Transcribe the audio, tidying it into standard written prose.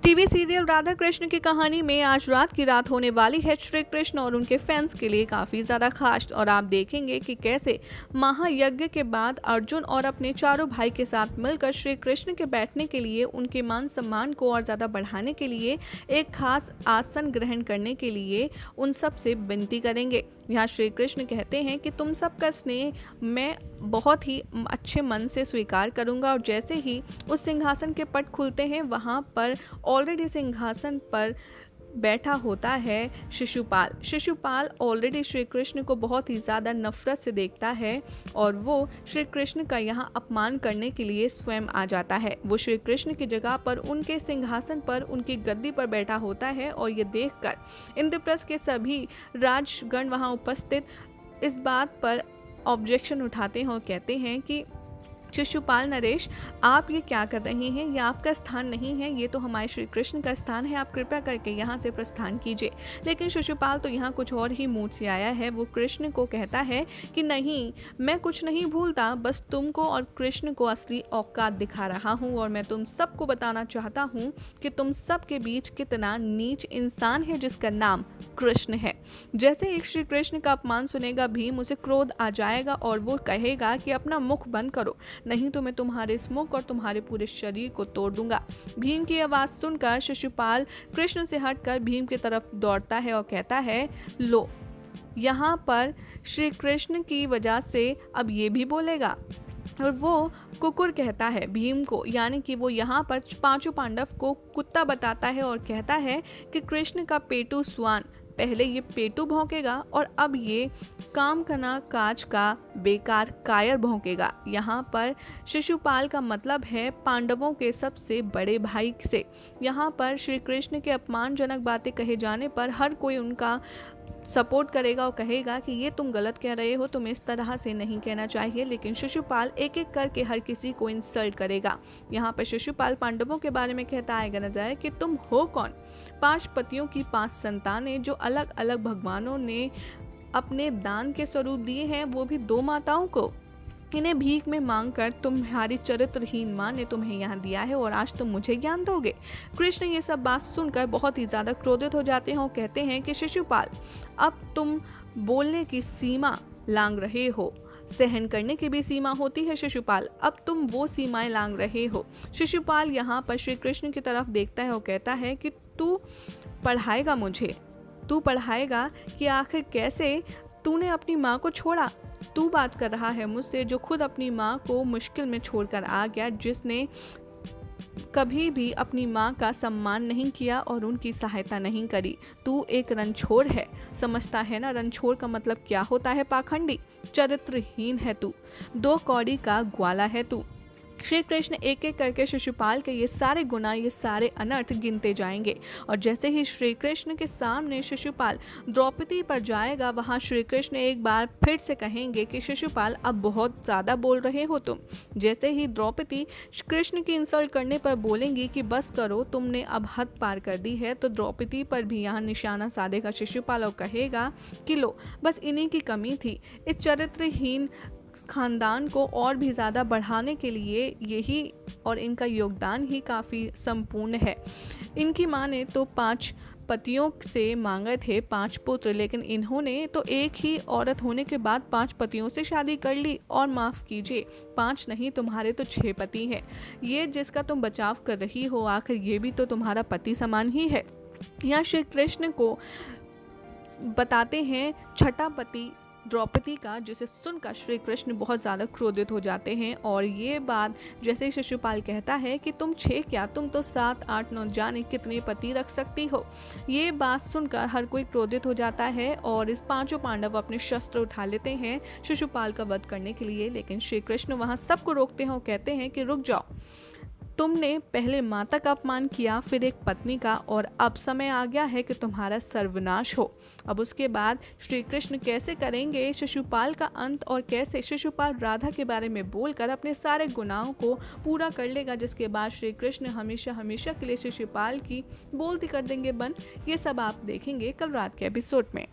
TV serial Radha Krishna की कहानी में आज रात की रात होने वाली है श्री कृष्ण और उनके फैंस के लिए काफ़ी ज़्यादा खास। और आप देखेंगे कि कैसे महायज्ञ के बाद अर्जुन और अपने चारों भाई के साथ मिलकर श्री कृष्ण के बैठने के लिए, उनके मान सम्मान को और ज़्यादा बढ़ाने के लिए, एक खास आसन ग्रहण करने के लिए उन सब से विनती करेंगे। यहाँ श्री कृष्ण कहते हैं कि तुम सबका स्नेह मैं बहुत ही अच्छे मन से स्वीकार करूँगा। और जैसे ही उस सिंहासन के पट खुलते हैं, वहाँ पर ऑलरेडी सिंहासन पर बैठा होता है शिशुपाल। शिशुपाल ऑलरेडी श्री कृष्ण को बहुत ही ज़्यादा नफरत से देखता है और वो श्री कृष्ण का यहाँ अपमान करने के लिए स्वयं आ जाता है। वो श्री कृष्ण की जगह पर उनके सिंहासन पर, उनकी गद्दी पर बैठा होता है। और ये देखकर इंद्रप्रस्थ के सभी राजगण वहाँ उपस्थित इस बात पर ऑब्जेक्शन उठाते हैं और कहते हैं कि शिशुपाल नरेश, आप ये क्या कर रहे हैं? ये आपका स्थान नहीं है, ये तो हमारे श्री कृष्ण का स्थान है, आप कृपया करके यहाँ से प्रस्थान कीजिए। लेकिन शिशुपाल तो यहाँ कुछ और ही मूड से आया है। वो कृष्ण को कहता है कि नहीं, मैं कुछ नहीं भूलता, बस तुमको और कृष्ण को असली औकात दिखा रहा हूँ। और मैं तुम सबको बताना चाहता हूँ कि तुम सबके बीच कितना नीच इंसान है जिसका नाम कृष्ण है। जैसे एक श्री कृष्ण का अपमान सुनेगा भीम, उसे क्रोध आ जाएगा और वो कहेगा कि अपना मुख बंद करो, नहीं तो मैं तुम्हारे इस मुख और तुम्हारे पूरे शरीर को तोड़ दूंगा। भीम की आवाज सुनकर शिशुपाल कृष्ण से हटकर भीम की तरफ दौड़ता है और कहता है, लो, यहाँ पर श्री कृष्ण की वजह से अब ये भी बोलेगा। और वो कुकुर कहता है भीम को, यानी कि वो यहाँ पर पांचों पांडव को कुत्ता बताता है और कहता है कि कृष्ण का पेटू स्वान, पहले ये पेटू भौंकेगा और अब ये काम करना काज का बेकार कायर भौंकेगा। यहाँ पर शिशुपाल का मतलब है पांडवों के सबसे बड़े भाई से। यहाँ पर श्री कृष्ण के अपमानजनक बातें कहे जाने पर हर कोई उनका सपोर्ट करेगा और कहेगा कि ये तुम गलत कह रहे हो, तुम इस तरह से नहीं कहना चाहिए। लेकिन शिशुपाल एक एक करके हर किसी को इंसल्ट करेगा। यहाँ पर शिशुपाल पांडवों के बारे में कहता आएगा नजर कि तुम हो कौन? 5 पतियों की 5 संतानें जो अलग अलग भगवानों ने अपने दान के स्वरूप दिए हैं, वो भी 2 माताओं को। इन्हें भीख में मांगकर तुम्हारी चरित्रहीन माँ ने तुम्हें यहाँ दिया है और आज तुम मुझे ज्ञान दोगे। कृष्ण ये सब बात सुनकर बहुत ही ज़्यादा क्रोधित हो जाते हैं और कहते हैं कि शिशुपाल, अब तुम बोलने की सीमा लांघ रहे हो, सहन करने की भी सीमा होती है शिशुपाल, अब तुम वो सीमाएं लांघ रहे हो। शिशुपाल यहाँ पर श्री कृष्ण की तरफ देखता है और कहता है कि तू पढ़ाएगा मुझे, तू पढ़ाएगा कि आखिर कैसे तूने अपनी माँ को छोड़ा। तू बात कर रहा है मुझसे जो खुद अपनी माँ को मुश्किल में छोड़कर आ गया, जिसने कभी भी अपनी माँ का सम्मान नहीं किया और उनकी सहायता नहीं करी। तू एक रणछोड़ है, समझता है ना रणछोड़ का मतलब क्या होता है? पाखंडी, चरित्रहीन है तू, 2 कौड़ी का ग्वाला है तू। श्री कृष्ण एक एक करके शिशुपाल के ये सारे गुनाह, ये सारे अनर्थ गिनते जाएंगे। और जैसे ही श्री कृष्ण के सामने शिशुपाल द्रौपदी पर जाएगा, वहाँ श्री कृष्ण एक बार फिर से कहेंगे कि शिशुपाल, अब बहुत ज़्यादा बोल रहे हो तुम। जैसे ही द्रौपदी कृष्ण की इंसल्ट करने पर बोलेंगी कि बस करो, तुमने अब हद पार कर दी है, तो द्रौपदी पर भी यहाँ निशाना साधेगा शिशुपाल और कहेगा कि लो, बस इन्हीं की कमी थी, इस चरित्रहीन खानदान को और भी ज़्यादा बढ़ाने के लिए यही और इनका योगदान ही काफ़ी संपूर्ण है। इनकी माँ ने तो 5 पतियों से मांगे थे 5 पुत्र, लेकिन इन्होंने तो एक ही औरत होने के बाद 5 पतियों से शादी कर ली। और माफ़ कीजिए, 5 नहीं, तुम्हारे तो 6 पति हैं। ये जिसका तुम बचाव कर रही हो, आखिर ये भी तो तुम्हारा पति समान ही है। यहाँ श्री कृष्ण को बताते हैं छठा पति द्रौपदी का, जिसे सुनकर श्री कृष्ण बहुत ज़्यादा क्रोधित हो जाते हैं। और ये बात जैसे शिशुपाल कहता है कि तुम 6 क्या, तुम तो 7, 8, 9 जाने कितने पति रख सकती हो। ये बात सुनकर हर कोई क्रोधित हो जाता है और इस 5 पांडव अपने शस्त्र उठा लेते हैं शिशुपाल का वध करने के लिए। लेकिन श्री कृष्ण वहाँ सबको रोकते हैं और कहते हैं कि रुक जाओ, तुमने पहले माता का अपमान किया, फिर एक पत्नी का, और अब समय आ गया है कि तुम्हारा सर्वनाश हो। अब उसके बाद श्री कृष्ण कैसे करेंगे शिशुपाल का अंत और कैसे शिशुपाल राधा के बारे में बोलकर अपने सारे गुनाहों को पूरा कर लेगा, जिसके बाद श्री कृष्ण हमेशा हमेशा के लिए शिशुपाल की बोलती कर देंगे बंद। ये सब आप देखेंगे कल रात के एपिसोड में।